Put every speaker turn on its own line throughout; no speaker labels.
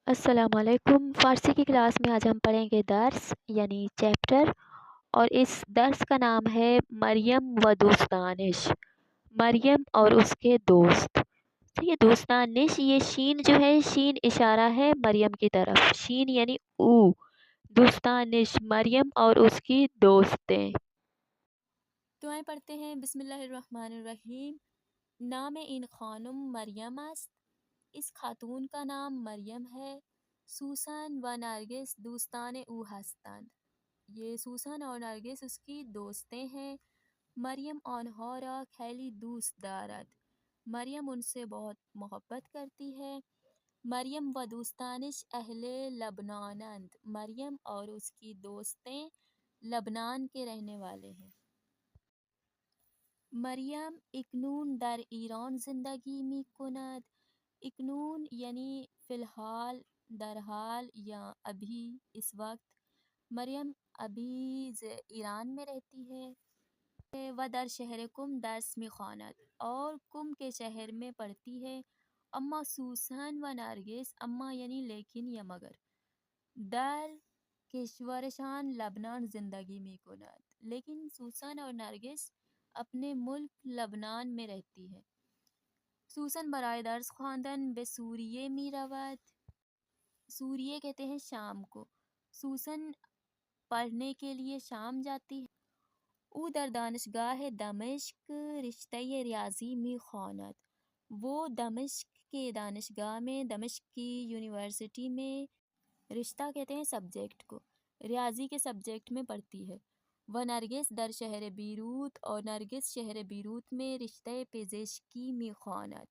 السلام علیکم۔ فارسی کی کلاس میں آج ہم پڑھیں گے درس یعنی چیپٹر، اور اس درس کا نام ہے مریم و دوستانش۔ مریم اور اس کے دوست۔ تو یہ دوستانش، یہ شین جو ہے، شین اشارہ ہے مریم کی طرف، شین یعنی او۔ دوستانش مریم اور اس کی دوستیں۔
دعائیں پڑھتے ہیں۔ بسم اللہ الرحمن الرحیم۔ نام این خانم مریم است۔ اس خاتون کا نام مریم ہے۔ سوسن و نرگس دوستان او هستند۔ یہ سوسن اور نرگس اس کی دوستیں ہیں۔ مریم آنها را خیلی دوست دارد۔ مریم ان سے بہت محبت کرتی ہے۔ مریم و دوستانش اہل لبنانند۔ مریم اور اس کی دوستیں لبنان کے رہنے والے ہیں۔ مریم اکنون در ایران زندگی می کند۔ اکنون یعنی فی الحال، در حال یا ابھی، اس وقت۔ مریم ابھی ایران میں رہتی ہے۔ و در شہر کم درس می خواند، اور کم کے شہر میں پڑھتی ہے۔ اما سوسن و نرگس، اما یعنی لیکن یا مگر، در کشورشان لبنان زندگی می کند، لیکن سوسن اور نرگس اپنے ملک لبنان میں رہتی ہے۔ سوسن برای درس خواندن به سوریه می رود۔ سوریه کہتے ہیں شام کو۔ سوسن پڑھنے کے لیے شام جاتی ہے۔ او در دانشگاه دمشق رشته ریاضی می خواند۔ وہ دمشق کے دانشگاہ میں، دمشق کی یونیورسٹی میں، رشتہ کہتے ہیں سبجیکٹ کو، ریاضی کے سبجیکٹ میں پڑھتی ہے۔ و نرگس در شہر بیروت، اور نرگس شہر بیروت میں رشتہ پزشکی می خواند،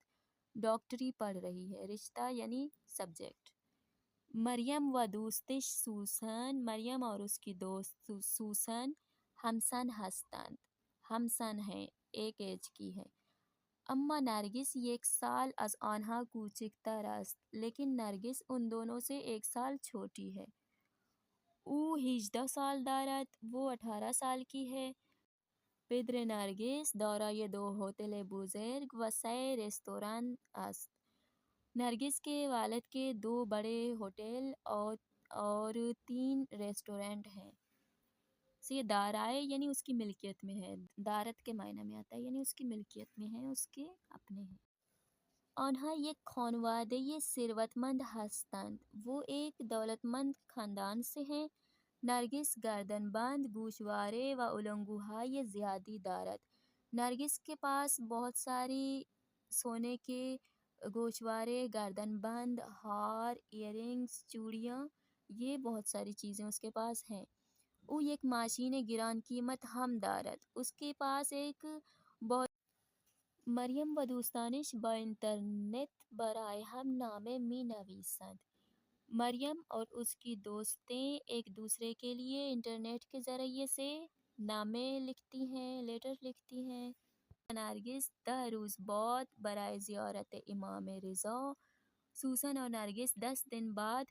ڈاکٹری پڑھ رہی ہے۔ رشتہ یعنی سبجیکٹ۔ مریم و دوستش سوسن، مریم اور اس کی دوست سوسن ہمسن ہستند، ہمسن ہیں، ایک ایج کی ہے۔ اما نرگس یک سال از آنها کوچکتر است، لیکن نرگس ان دونوں سے ایک سال چھوٹی ہے۔ او 18 سال دارد، وہ 18 سال کی ہے۔ پدر نرگس دارای 2 هتل بزرگ و 3 رستوران است۔ نرگس کے والد کے 2 بڑے ہوٹل اور 3 ریسٹورنٹ ہیں۔ یہ دارائے یعنی اس کی ملکیت میں ہے، دارت کے معنی میں آتا ہے، یعنی اس کی ملکیت میں ہے، اس کے اپنے ہیں۔ آنها یک خانواده ثروتمند هستند، وہ ایک دولت مند خاندان سے ہیں۔ نرگس گردن بند، گوشوارے و النگوهای زیادی دارد۔ نرگس کے پاس بہت ساری سونے کے گوشوارے، گردن بند، ہار، ایئرنگز، چوڑیاں، یہ بہت ساری چیزیں اس کے پاس ہیں۔ او یک ماشین گران قیمت ہم دارد، اس کے پاس ایک بہت۔ مریم و دوستانش با اینترنت برای هم نامه می نویسند۔ مریم اور اس کی دوستیں ایک دوسرے کے لیے انٹرنیٹ کے ذریعے سے نامے لکھتی ہیں، لیٹر لکھتی ہیں۔ نرگس 10 روز بعد برای زیارت امام رضا، سوسن اور نرگس 10 دن بعد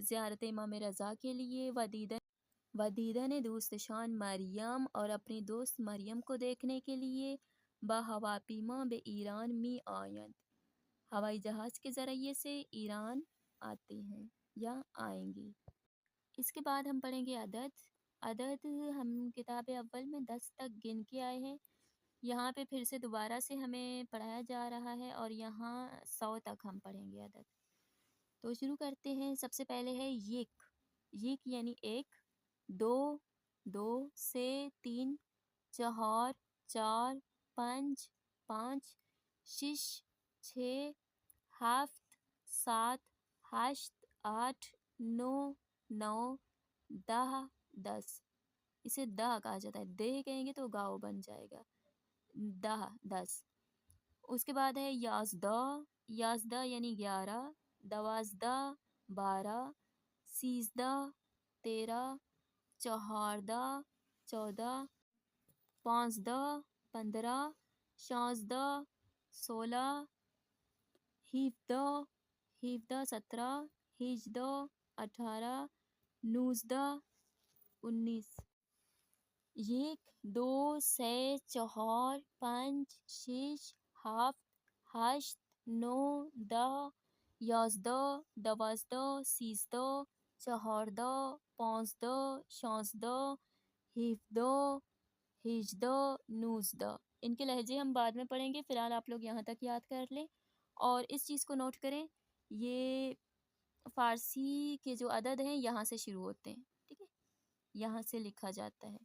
زیارت امام رضا کے لیے و دیدن دوستشان مریم، اور اپنی دوست مریم کو دیکھنے کے لیے با ہواپیما به ایران می آیند، ہوائی جہاز کے ذریعے سے ایران آتی ہیں یا آئیں گی۔ اس کے بعد ہم پڑھیں گے عدد۔ عدد ہم کتاب اول میں 10 تک گن کے آئے ہیں، یہاں پہ پھر سے دوبارہ سے ہمیں پڑھایا جا رہا ہے، اور یہاں 100 تک ہم پڑھیں گے عدد۔ تو شروع کرتے ہیں۔ سب سے پہلے ہے یک۔ یک یعنی 1، 2، 2 سے 3، 4، 4، 5، 5، 6، 6، 7، 7، 8، 8، 9، 9، 10، 10۔ اسے دہ کہا جاتا ہے، دہ کہیں گے تو گاؤ بن جائے گا، دہ 10۔ اس کے بعد ہے یازدہ۔ یازدہ یعنی 11، دوازدہ 12، سیزدہ 13، چہاردہ 14، پانزدہ 15، شانزدہ 16، ہیفدہ 17، ہیجدہ 18، نوزدہ 19۔ یک، دو، سه، چهار، پنج، شش، هفت، هشت، 9، 10، 11 12 13 14 15 16 17 18 19। इनके लहजे हम बाद में पढ़ेंगे, फ़िलहाल आप लोग यहाँ तक याद कर लें। और इस चीज़ को नोट करें, ये फ़ारसी के जो अदद हैं यहाँ से शुरू होते हैं, ठीक है, यहाँ से लिखा जाता है।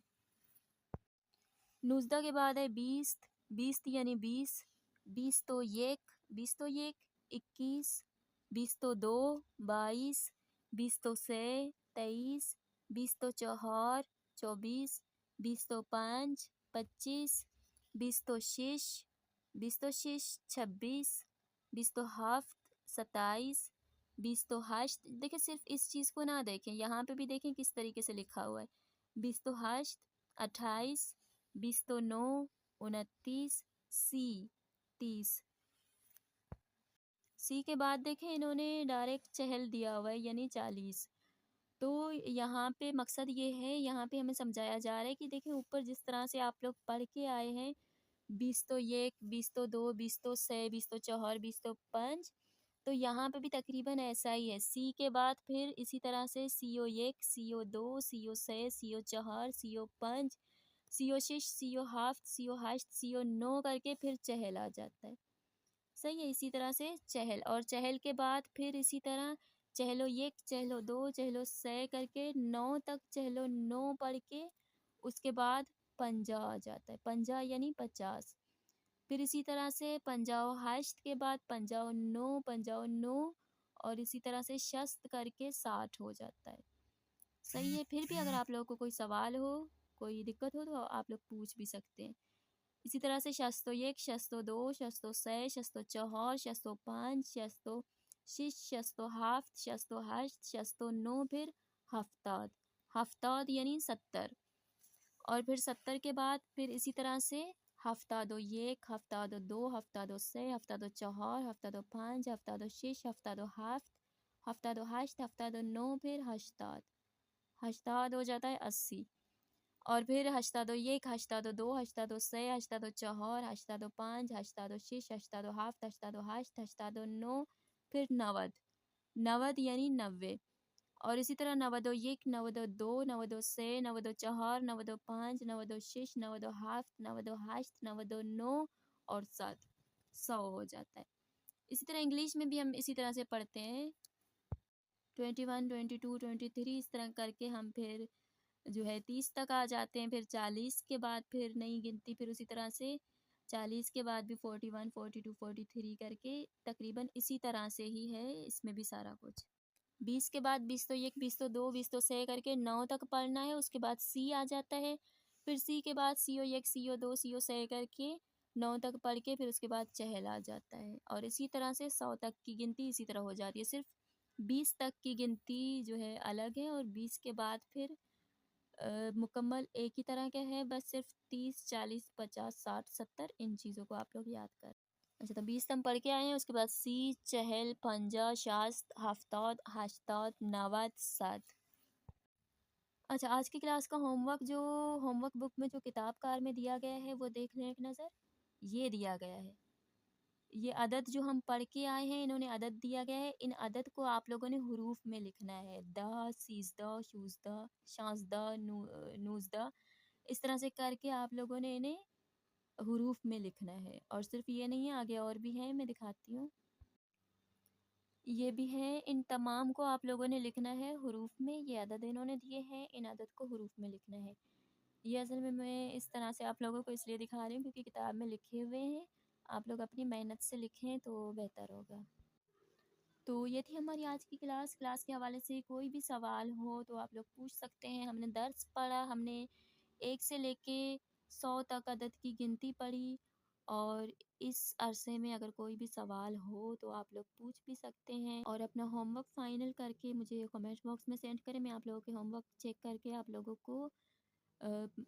19 के बाद है 20, 20 यानी 20, 20 तो एक, 20 तो एक, 21, 20 तो दो, 22, 20 तो से, 23, 20 तो चौहार, 24, 20 तो पाँच, 25, 20 तो शिश, 20 तो शिश, 26, 20 तो हफ्त, 27, 20 तो हश्त। देखिए सिर्फ इस चीज़ को ना देखें, यहाँ पे भी देखें किस तरीके से लिखा हुआ है। 20 तो हश्त, 28, 20 तो 9, 29, सी 30। सी के बाद देखें इन्होंने डायरेक्ट चहल दिया हुआ है यानी 40। तो यहाँ पे मकसद ये है, यहाँ पे हमें समझाया जा रहा है कि देखें ऊपर जिस तरह से आप लोग पढ़ के आए हैं, 20 तो एक, 20 तो दो, 20 तो से, 20 तो चौहर, 20 तो पंच, तो यहाँ पे भी तकरीबन ऐसा ही है। सी के बाद फिर इसी तरह से सीओ एक, सीओ दो, सीओ से, सीओ चौहर, सीओ पंच, सीओ शिश, सीओ हाफ्त, सीओ हश्त, सीओ नौ करके फिर चहल आ जाता है। सही है, इसी तरह से चहल, और चहल के बाद फिर इसी तरह चहलो एक, चहलो दो, चहलो से करके 9 तक चहलो 9 पढ़ के उसके बाद पंजा आ जाता है। पंजा यानी 50। फिर इसी तरह से पंजाओ हश्त के बाद पंजाओ नौ, पंजाओ नौ, और इसी तरह से शस्त करके 60 हो जाता है। सही है। फिर भी अगर आप लोगों को कोई सवाल हो, कोई दिक्कत हो, तो आप लोग पूछ भी सकते हैं। इसी तरह से शस्तो एक, शस्तो दो, शस्तो से, शस्तो चौहर, शस्तो पाँच, शस्तो शिश, शस्तो हाफ्त, शस्तो हश्त, शस्तो नौ, फिर हफ्ताद। हफ्ताद यानी 70। और फिर 70 के बाद फिर इसी तरह से हफ्ता दो एक, हफ्ता दो, हफ्ता दो से, हफ्ता दो चौहर, हफ्ता दो पाँच, हफ्ता दो शिश, हफ्ता दो हाफ्त, हफ्ता दो हश्त, हफ्ता दो नौ, फिर हश्ताद। हश्ताद हो जाता है 80। और फिर हश्ता दो एक, हश्ता दो, हश्ता दो से, हश्ता दो चौहर, हश्ता दो पाँच, हश्ता दो शिश, हश्ता दो हाफ्त, हश्ता दो हश्त, हश्ता दो नौ, फिर नवद। नवद यानी 90। और इसी तरह नवदो एक, नवदो दो, नवदो से, नवदो चौहर, नवदो पाँच, नवदो शिश, नवदो हाफ्त, नवदो हश्त, नवदो नौ, और 100 हो जाता है। इसी तरह इंग्लिश में भी हम इसी तरह से पढ़ते हैं, 21, 22, 23, इस तरह करके हम फिर जो है 30 तक आ जाते हैं। फिर 40 के बाद फिर नई गिनती, फिर उसी तरह से 40 के बाद भी 41, 42, 43 करके तकरीबन इसी तरह से ही है इसमें भी सारा कुछ। 20 के बाद 20 तो एक, 20 तो दो, 20 तो से करके 9 तक पढ़ना है। उसके बाद सी आ जाता है। फिर सी के बाद सीओ एक, सीओ दो, सीओ से करके 9 तक पढ़ के फिर उसके बाद चहल आ जाता है। और इसी तरह से 100 तक की गिनती इसी तरह हो जाती है। सिर्फ 20 तक की गिनती जो है अलग है, और 20 के बाद फिर मुकम्मल एक ही तरह का है, बस सिर्फ 30, 40, 50, 60, 70 इन चीज़ों को आप लोग याद कर। अच्छा, तो 20 हम पढ़ के आए हैं। उसके बाद सी, चहल, पंजा, शास्त, हफ्ताद, हश्ताद, नवद, सद। अच्छा, आज की क्लास का होमवर्क, जो होमवर्क बुक में जो किताबकार में दिया गया है वो देख लें एक नज़र। ये दिया गया है, ये अदद जो हम पढ़ के आए हैं, इन्होंने अदद दिया गया है। इन अदद को आप लोगों ने हरूफ में लिखना है, द, सीजदा, शूजदा, शाजदा, नूजदा, इस तरह से करके आप लोगों ने इन्हें हरूफ में लिखना है। और सिर्फ ये नहीं है, आगे और भी है, मैं दिखाती हूँ। ये भी है, इन तमाम को आप लोगों ने लिखना है हरूफ में। ये अदद इन्होंने दिए हैं, इन अदद को हरूफ में लिखना है। ये असल में मैं इस तरह से आप लोगों को इसलिए दिखा रही हूँ क्योंकि किताब में लिखे हुए हैं, आप लोग अपनी मेहनत से लिखें तो बेहतर होगा। तो ये थी हमारी आज की क्लास। क्लास के हवाले से कोई भी सवाल हो तो आप लोग पूछ सकते हैं। हमने दर्स पढ़ा, हमने 1 से लेके 100 तक अदद की गिनती पढ़ी, और इस अरसे में अगर कोई भी सवाल हो तो आप लोग पूछ भी सकते हैं। और अपना होमवर्क फ़ाइनल करके मुझे कमेंट बॉक्स में सेंड करें, मैं आप लोगों के होमवर्क चेक करके आप लोगों को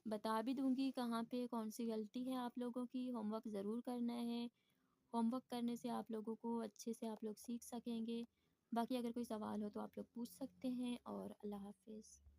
बता भी दूँगी कहाँ पे कौन सी गलती है आप लोगों की। होमवर्क ज़रूर करना है, होमवर्क करने से आप लोगों को अच्छे से आप लोग सीख सकेंगे। बाकी अगर कोई सवाल हो तो आप लोग पूछ सकते हैं, और अल्लाह हाफ़िज़।